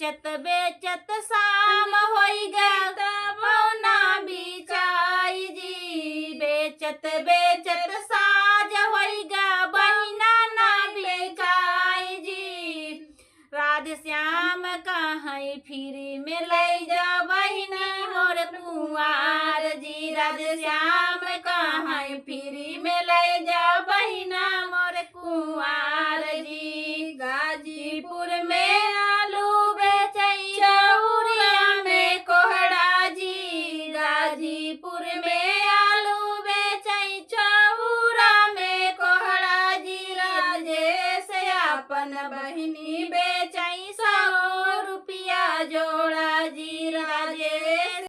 बेचत बेचत शाम होई गए तबौना बिचाई जी। बेचत बेचत साज होई गए बहिना ना बेचाई जी। राधे श्याम कहीं फिर में ले जा बहिनी मोर कुंवार जी। राधे